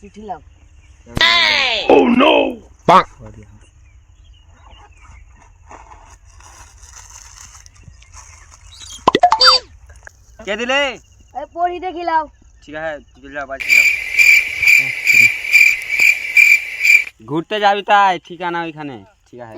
চিঠি লাও। Oh no! Bang! কে দিলে? এই পড়ি দেখি লাও। ঠিক আছে তুই যা বাড়ি যা। ঘুরতে যাবি তাই ঠিকানা ওইখানে ঠিক আছে।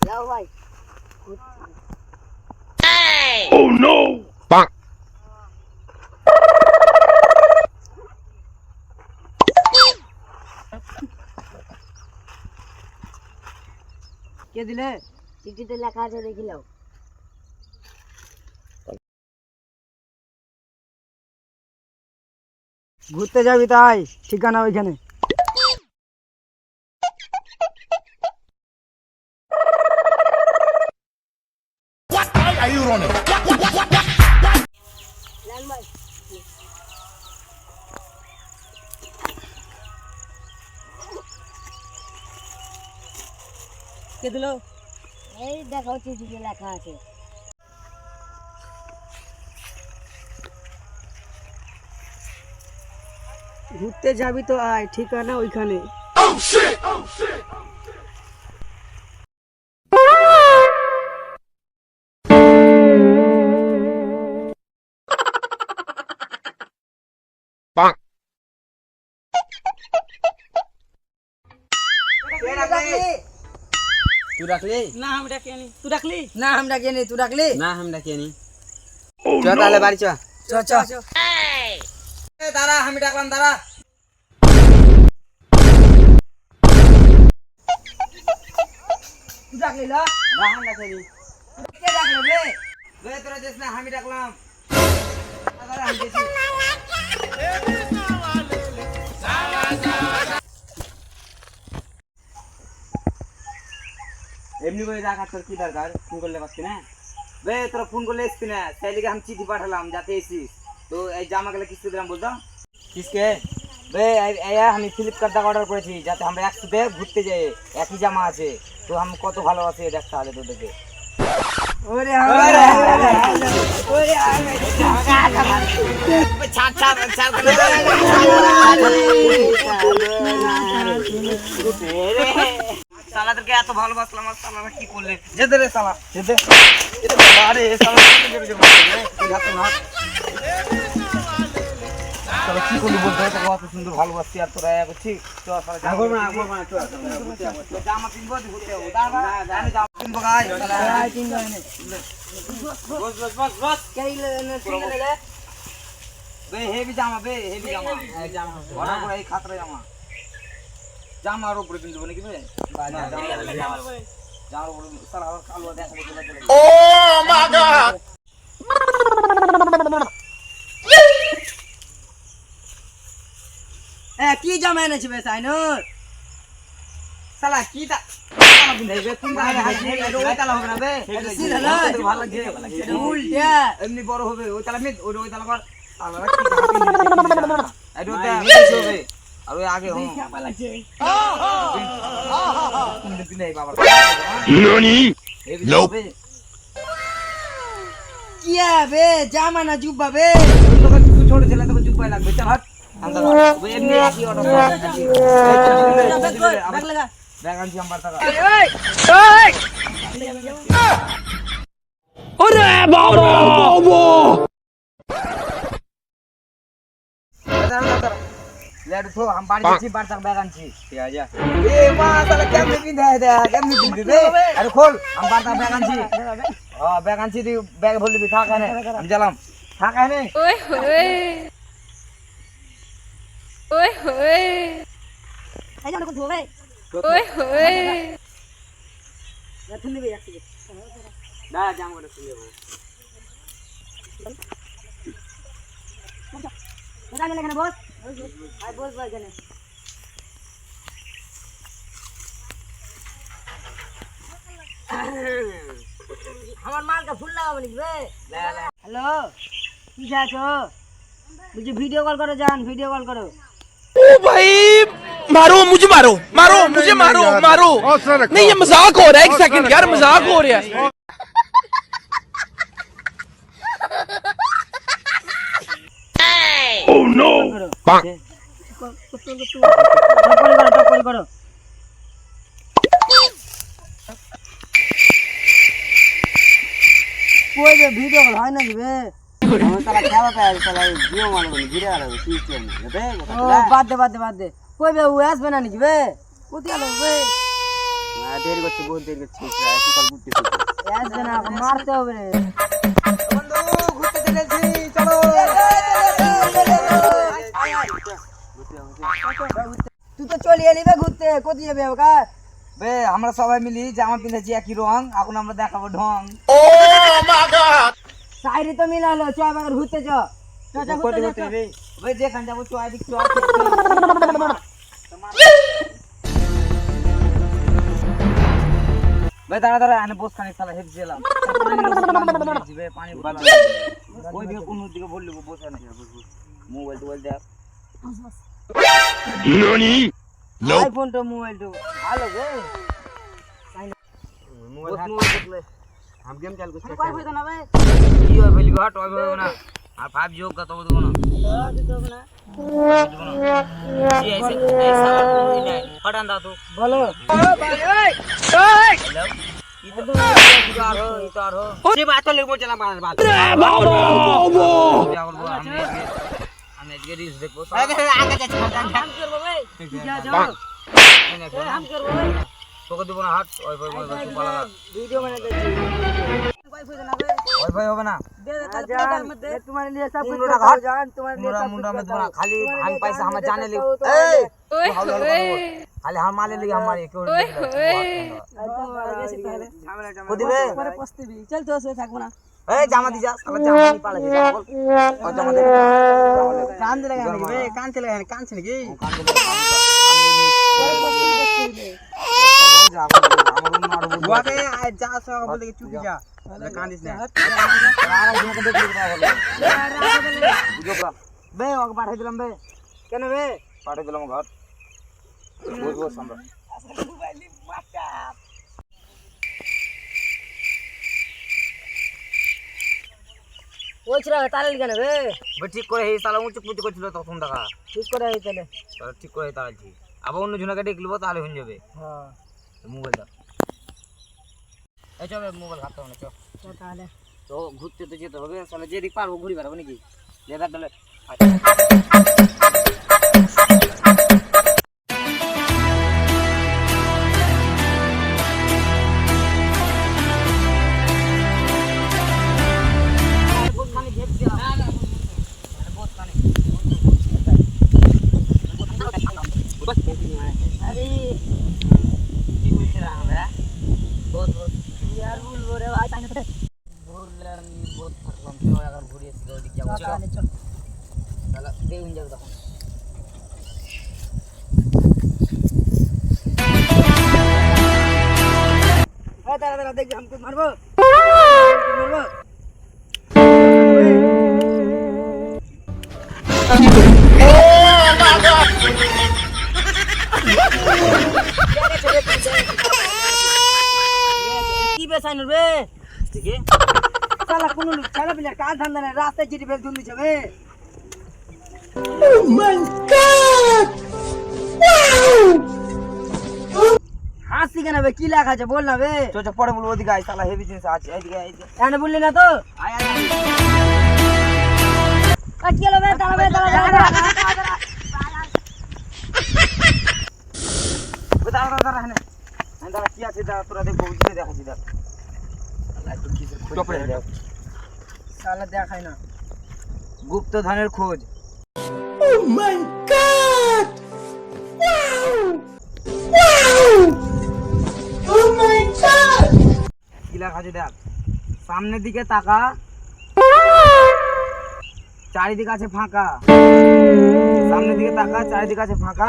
লাও ভাই। Oh no! Bang! কে দিলে? চিঠিতে লেখা আছে দেখি লাও। ঘুরতে যাবি তাই ঠিকানা ওইখানে। Are you running? কে দিলো? এই দেখো চিঠিতে লেখা আছে। ঘুরতে যাবি তো আয় ঠিকানা ওইখানে। Oh shit! Oh shit! Bang! তুই রাখলি? না আমি ডাকিনি। তুই ডাকলি? না আমি ডাকিনি। তুই ডাকলি? না আমি ডাকিনি। Oh চ তাহলে বাড়ি চ। চ চ। দাঁড়া আমি ডাকলাম দাঁড়া। তুই ডাকলি না? না আমি ডাকিনি। কে ডাকলো বে? বে তোরা দেখ না আমি ডাকলাম। দাঁড়া আমি দেখি। এমনি করে রাখা তোর কি দরকার ফোন করলে পারছি না বে তোরা ফোন করলে এসছি না সেই লিগে আমি চিঠি পাঠালাম যাতে এসিস তো এই জামা গেলে কিস্তি দিলাম বলতো কিসকে বে আমি ফ্লিপকার্ট থেকে অর্ডার করেছি যাতে আমরা একসাথে ঘুরতে যাই একই জামা আছে তো আমি কত ভালোবাসি দেখ তাহলে তোদেরকে ওরে সালাদেরকে এত ভালোবাসলাম আর সালারা কি করলে যেতে রে সালা যেতে আরে সালা তোরা কি করলি বলতে তোকে কত সুন্দর ভালোবাসছি আর তোরা করছি জামা কিনবো ঘুরতে যাবো আমি জামা কিনবো গাই বে হেভি জামা বে হেভি জামা বড় বড় এই খাতরা জামা জামার উপরে কিনবো নাকি বে জামার উপরে সারা কালো দেখাবো Oh my god! কি জামা এনেছি বে সাইনুর? সালা কি তা জামা পিন্ধাইবে তুমি ওই তালা হবে না বে ভালো লাগছে উল্টা এমনি বড় হবে ওই তালা মে ওই তালা কর আলাদা কি জামা পিন্ধাইবে এটা বেশি হবে আর ওই আগে হ্যাঁ পিন্ধাই বাবা Nani? Nope. কি বে জামা না জুব্বা বে? তোকে ছোট ছেলে তোকে জুপাই লাগবে চল হাট আন্দা ওই এমনি একই অর্ডার ব্যাগ লাগা। ব্যাগ আনছি আমার টাকা লেট তো हम बाड़ी छी बाड़ तक बैग आनছি ঠিক আছে এ মা তাহলে কেমনে পিন্ধাই দে কেমনে পিন্ধিবে আরে খোল हम बाड़ तक बैग आनছি बैग आनছি তুই ব্যাগ ভরে দিবি থাক এনে আমি গেলাম থাক এনে ওই হোয়ে ওই হোয়ে এই জামা কোন ধোবে? ওই হোয়ে না তুমি নিবি একসাথে। না জাম করে শুয়ে যাবো কোথায় গেলে এখানে বস? আয় বস ভাই এখানে। আমার মালটা ফুল লাগাবো লিখবে। হ্যালো কি আছো? বলছি ভিডিও কল করো যান ভিডিও কল করো। ओ भाई मारो मुझे मारो मारो मुझे मारो मारो नहीं ये मजाक हो रहा है एक सेकंड यार मजाक हो रहा है Oh no! টপকরি করো। কই বে ভিডিও কল হয় না দিবে? আমি তারা খেলা পায় তারা জিও মানে বলি ঘিরে আর সিস্টেম বে ও বাদ দে। কই বে ও আসবে না নাকি বে? কোথায় আলো বে? দেরি করছে বহুত দেরি করছে সকাল ঘুরতে আসবে না, মারতে হবে রে। বন্ধু ঘুরতে চলেছি চলো তুই তো চলে এলি বে ঘুরতে, কোথায় যাবে ওকা? বে আমরা সবাই মিলি জামা পিনেছি একই রং এখন আমরা দেখাবো ঢং Oh my god! সাইরে তো মিলা হলো, চ এবার ঘুরতে চ। ঘুরতে চ। বে যেখানে যাবো চয় দিক বে দাঁড়া আনে বস খানি সালা হেপ দিলাম পানি বালা ওই দিকে কোন দিকে বললি বসে না মোবাইল টোবাইল দেখ NANI? Nope. আইফোন তো মোবাইল তো ভালো বে। মোবাইল দেখলে हम गेम चालू करते কই হইতো না বে? কি হয় বলি ঘাট হবে না আর 5 যোগ কত দেব না হটান দাও তো বলো। সে বাত তো লেবো চলা বাল বাল আমি আজকে রিলস দেখবো আগে যাচ্ছে হাম করব বে। কি যাও? হাম করব বে। তোকে দেব না হাট ওয়াইফাই পালা ভিডিও বানাতে যাচ্ছি। কই হইতো না বে? ওয়াইফাই হবে না दे दे तार मत दे, तुम्हारे लिए सब कुछ 15 करता टाका हूं जान, तुम्हारे लिए मुंडा सब मुंडा कुछ में करता दोना हूं। खाली हम पैसा हम जाने ले ओए होए खाली हम माले ले हमारे क्यों ओए होए खुद बे পরে পস্তিবি, চল তো সে থাকবো না। ए जामा दी जा साला जामा नहीं पाले और जामा दे কান দিলে কেন বে? कान चले कान चले की बुआ के जा सो बोले कि चुप जा कान दिस ना बे ओके पाठे दिलम बे কেন বে? पाठे दिलम घर बहुत बहुत सामरा ওইছরা তালে কেন বে? বে ঠিক করে এই সালা উঁচু পুঁচু করছিল তখন দেখা ঠিক করে এই তালে। তাহলে ঠিক করে তাড়াচ্ছি আবার অন্য জনকে ডেকে লিব তাহলে হয়ে যাবে হ্যাঁ মোবাইল দাও এই চল মোবাইল হাতে না চল তো তাহলে তো ঘুরতে তো যেতে হবে সালা যেদিক পারবো ঘুরি বেড়াবো নাকি লেদার দলে अरे बहुत बहुत यार बोल रे भाई ताने तो ঘুরলে আমি বহুত থাকলাম চলো এখন ঘুরে এসে ওদিক যাবো তাহলে চল। তাহলে দেখুন যাবো তখন दादा देख हमको मारबो मारबो Oh my god! की बेसाइन रे ठीक है साला कोनो साला बिना का धंधा नहीं रास्ते चिटी बेल धुंदी छबे হাসি কেন বে? কি লেখা আছে বল না বে। চল পরে বলবো ওদিকে আয় সালা হেভি জিনিস আছে এইদিকে এখানে বললি না তো? আয় আয় কি হলো বে? দাঁড়া বে, দাঁড়া দাঁড়া হ্যাঁ দাঁড়া কি আছে দাঁড়া তোরা দেখবো বুঝতে দেখাচ্ছি দাঁড়া চপড়ে দেখ সালা দেখাই না। গুপ্ত ধনের খোঁজ কি লেখা আছে দেখ সামনের দিকে তাকা চারিদিকে আছে ফাঁকা সামনের দিকে তাকা চারিদিকে আছে ফাঁকা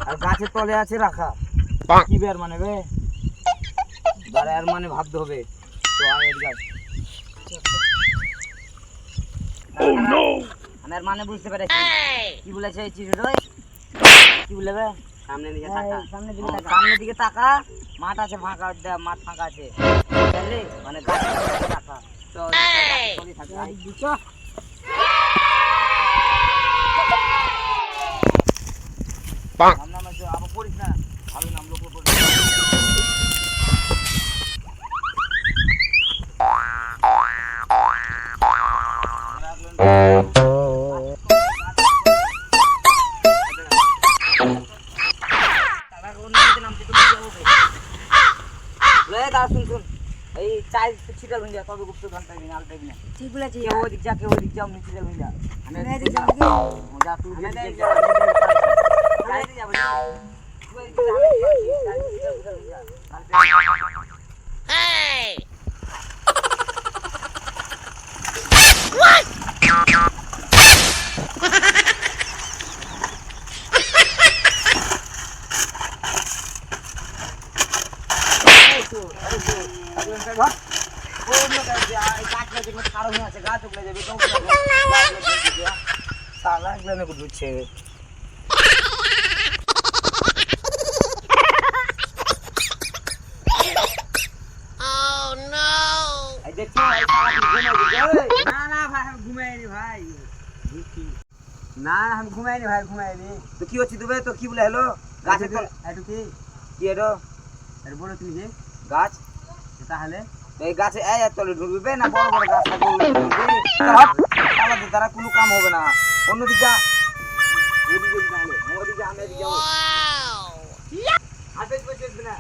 আর গাছের তলে আছে রাখা কি বের মানে বে দাঁড়া এর মানে ভাবতে হবে তো আয় এদিকে আয়। Oh no! আমি এর মানে বুঝতে পেরেছি কি বলেছে এই চিঠিটা কি বলে বে সামনের দিকে তাকা সামনের দিকে তাকা। সামনের দিকে তাকা মাঠ আছে ফাঁকা মাঠ ফাঁকা আছে বুঝলি মানে গাছের তলে রাখা তো তলি থাকে দিছো যা তবে গুপ্তধন পাইবি না, আর পাইবি না। ঠিক বলেছিস। কেউ ওদিক যা, কেউ ওদিক যাও, নিচে যাবি না। আমি আমি এদিকে এদিক যা। যাবো ও যা, তুই আমি এদিকে এদিক যা। যাবো, আমি এদিকে যাবো, যা। তুই এদিকে যা, আমি এদিকে যাবো, যা, তুই এদিকে যা, আর পাইবি না। না আমি ঘুমাইনি ভাই, ঘুমাইনি। তো কি হচ্ছে তুমি? তো কি বলে হলো? গাছে তো একটু কি কি এলো? এর বড় তুমি যে গাছ তাহলে তো এই গাছে এই এত তলে ঢুকবে না, বড় বড় গাছ থাকবে আলাদা, তারা কোনো কাম হবে না। অন্যদিক যা, ওদিকে তাহলে ওদিকে যা, আমি এদিকে যাবো। হাতে বসে আসবে না।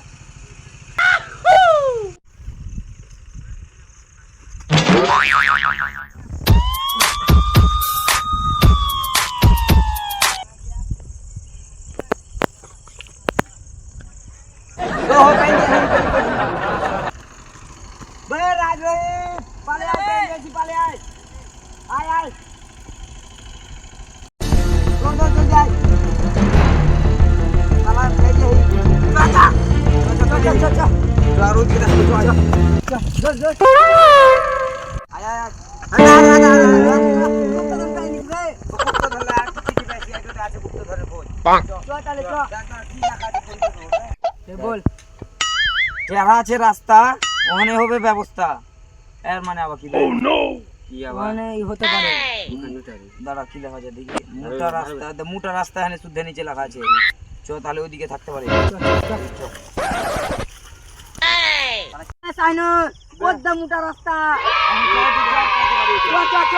तो हो पाएंगे बे राज रे पाले आए जैसी पाले आए आए आए दो जाए साला भेजे ही चाचा चाचा चाचा दारू की दारू तो आजा चल आया आया बोल চেহারা আছে রাস্তা ওখানে হবে ব্যবস্থা এর মানে আবার কি কি আবার মানে হতে পারে দাঁড়া কি লেখা আছে দেখি মোটা রাস্তা এখানে শুদ্ধ নিচে লেখা আছে চ তাহলে ওইদিকে থাকতে পারে সাইনো পদ্মা মোটা রাস্তা চ চ চ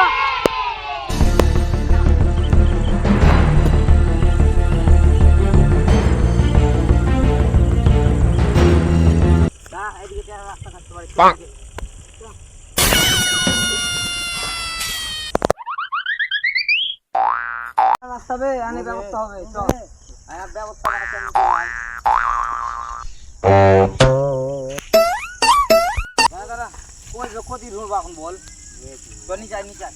রাস্তা থাকতে পারে রাস্তা হবে আনে ব্যবস্থা হবে চল ব্যবস্থা দাদা কই ক্ষতি ধরবো এখন বল চল নিচে নিচে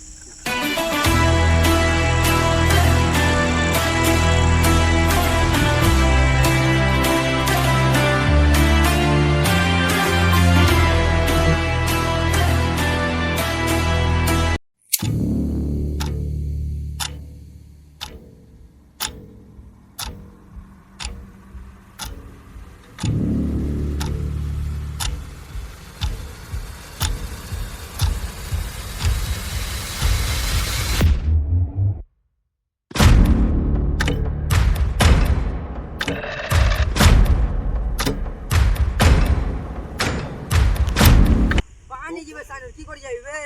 পানি দিবে সাইনো কি করে যাবি বে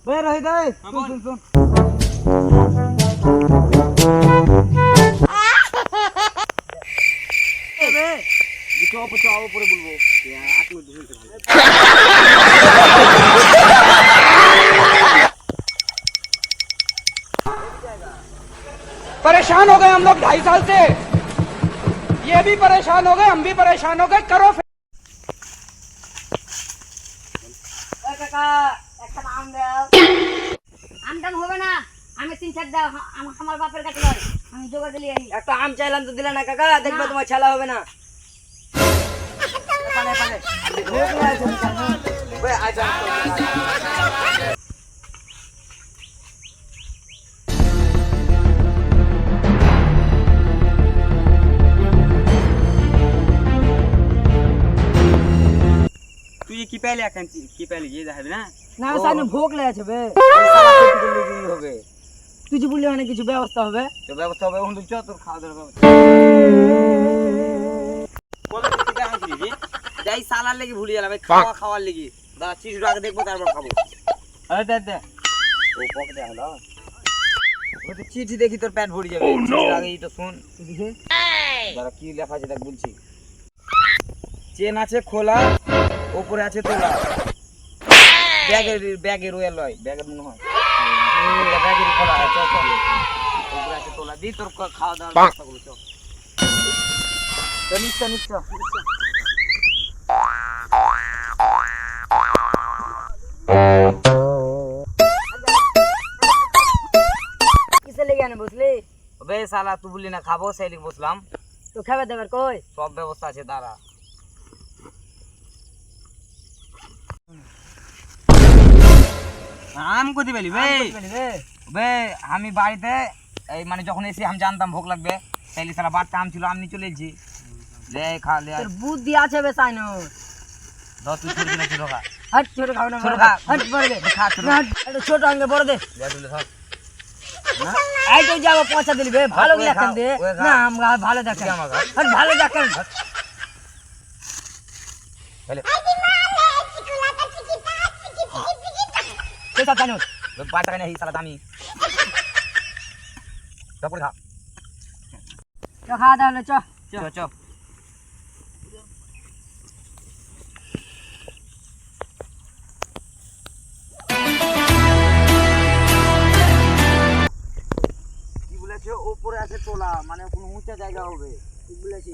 বে রহিত শুন শুন উপরে বলবো परेशान हो गए हम लोग 2.5 साल से, ये भी परेशान हो गए, हम भी परेशान हो गए, करो ওই কাকা একটা আম দাও। আমটা হবে না, আমি 3-4 দাও, আমার বাপের কাছে লয়, আমি জোগাড় দিলি আনি। একটা আম চাইলাম তো দিলে না কাকা, দেখবে তোমার ছেলা হবে না। পালে পালে ভোগ লাগছে না বে আজা। তুই কি পেলে এখন কি পেলে যে দেখাবি না না সামনে ভোগ লাগছে বে। সালা খেতে করলে কি হবে? তুই যে বললি অনেক কিছু ব্যবস্থা হবে। তো ব্যবস্থা হবে এখন তুই চ তোর খাওয়া দাওয়ার ব্যবস্থা বলো তুই দেখাচ্ছিস জি যাই সালার লাগি ভুলে গেলাম খাওয়ার লাগি দাঁড়া চিঠি আগে দেখবো তারপর খাবো। আরে দে ও পকেটে হলো ও তো চিঠি দেখি তোর পেট ভরে যাবে চিঠির আগেই তো শুন দেখে দাঁড়া কি লেখা আছে দেখ বলছি। চেন আছে খোলা উপরে আছে তোলা ব্যাগের ওয়ে লয় ব্যাগের মনে হয় ব্যাগের খোলা আছে উপরে আছে তোলা দি তোর খাওয়া দাওয়ার ব্যবস্থা করো চল নিশ্চয় কিসে লেগে আনে বুঝলি? বে শালা তুই বললি না খাবো সেই লিখে বসলাম তো খাবে দেবার কই? সব ব্যবস্থা আছে দাঁড়া। আম কতি পেলি বে বে আমি বাড়িতে এই মানে যখন এসে আমি জানতাম ভোগ লাগবে তাইলে শালা বাড়তে আম ছিল আম নিয়ে চলে এসেছি লে খা লে তোর বুদ্ধি আছে বে সাইনো। দশ তুই ছোট ছিল ছোট খা হট ছোট খাও না, ছোট খা হট বড় দে, খা ছোট একটু ছোট আঙ্গে বড় দে। লে তুলে ধর এই তো যাবো পয়সা দিলি বে, ভালো দেখেন দে না আমরা ভালো দেখেন আমার হট ভালো দেখেন। বলে সেটা কেন? পাঁচ টাকা নেই শালা দামি তারপরে খা চ খাওয়া দাওয়া হলো, চ চ কি বলেছে উপরে আছে তোলা মানে কোনো উঁচা জায়গা হবে ঠিক বলেছি।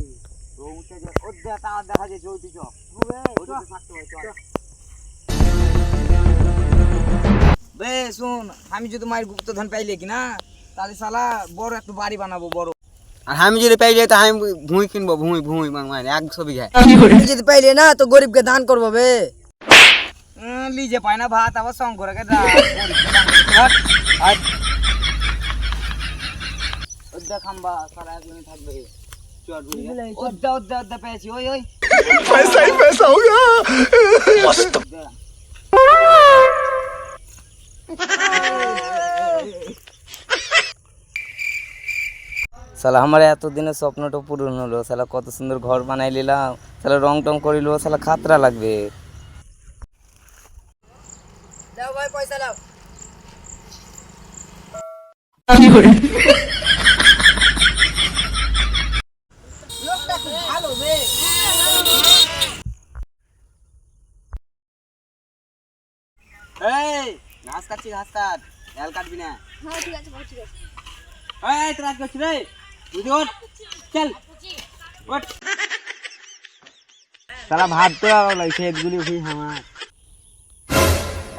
তো উঁচা জায়গা ওর দেখা যায় চৌতি চ থাকতে হয় চল। বে শুন আমি যদি মায়ের গুপ্তধন পাইলে কি না তাহলে শালা বড় একটা বাড়ি বানাবো বড়। আর আমি যদি পাইলে তো আমি ভূমি কিনবো ভূমি মানে 100 বিঘা। তুই যদি পাইলে না তো গরিবকে দান করবো বে। লিজে পায় না ভাত আবার সঙ্গ করে খাম্বা সারা একজনই থাকবে ওদ্দা পেয়েছি ওই पैसा ही पैसा होगा मस्त শালা আমার এতদিনের স্বপ্নটা পূরণ হলো শালা কত সুন্দর ঘর বানাই নিলাম শালা রং টং করিল শালা খাতরা লাগবে। দাও ভাই পয়সা দাও। লোকটা খুব ভালো বে। এই ঘাস কাটছি ঘাস কাট এল কাটবি না। হ্যাঁ ঠিক আছে ভাই, ঠিক আছে। এই তোরা কি করছিস রে বুঝি ওঠ চল ওঠ সারা ভাত তো লাগছে এগুলি উঠি আমার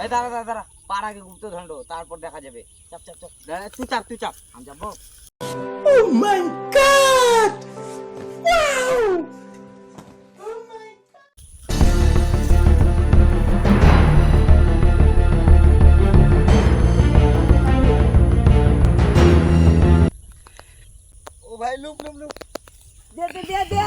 এই দাঁড়া পাড় আগে গুপ্ত ধন্ড তারপর দেখা যাবে চাপ তুই চাপ আমি যাবো। ओ भाई लुक দে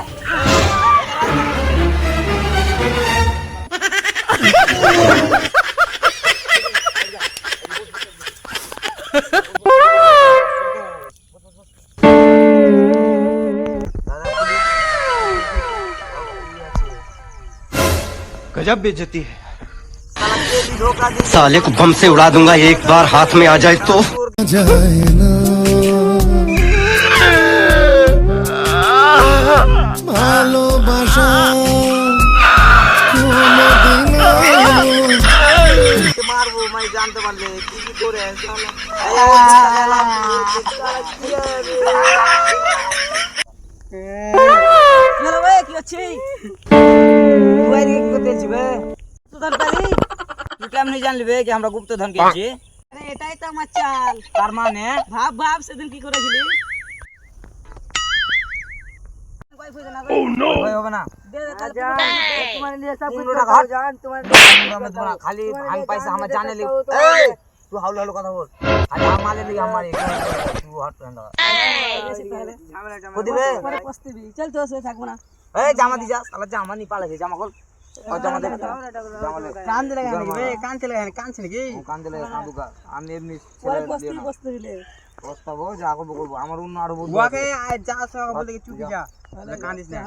गजब बेइज्जती है। साले को बम से उड़ा दूंगा एक बार हाथ में आ जाए तो। ভালোবাসা মারবো জানতে পারলে কি কি করে চলো কি হচ্ছে তুই এদিকে কি করতে এসেছিস বে তুই কেমনি জানলি বে কি আমরা গুপ্তধন কিনছি আরে এটাই তো আমার চাল। তার মানে ভাব ভাব সেদিন কি করেছিলি? ভয় হবে না তোমার নিয়ে সব পনেরো কিছু টাকা টাকা হাট। জান তোমার খালি আমি পয়সা আমার জানে লি তুই হাউল হাউল কথা বল খালি আমালে লি আমারে তুই হাট পেন্দা বুঝিবে পরে পস্তিবি চল তো সে থাকবো না। এই জামা দি যা শালা জামা নি পালাছে জামা কল ও জামা দে জামা দে কান দিলে নাকি বে কান চলে কানছে নাকি ও কান দিলে কান্দুকা আমি এমনি পরে ছেড়ে দিও না পস্তিবি লে প্রস্তাব যা করবো করবো আমার অন্য আরো বলবো ওকে যা সব বলে কি চুপি যা কান্দিস না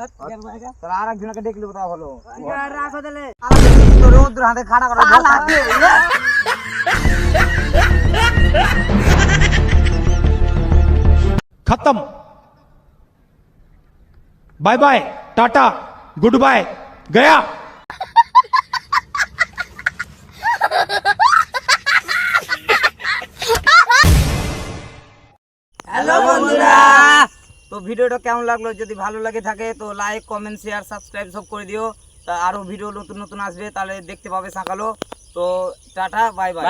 তাহলে আর একজনকে দেখলে তা ভালো রাখো দিলে তোর ওদের হাতে খাড়া করা खत्म बाय बाय टाटा गुड बाय गया হ্যালো বন্ধুরা তো ভিডিওটা কেমন লাগলো যদি ভালো লাগে থাকে তো লাইক কমেন্ট শেয়ার সাবস্ক্রাইব সব করে দিও তা আরো ভিডিও নতুন নতুন আসবে তাহলে দেখতে পাবে সকালো তো টাটা বাই বাই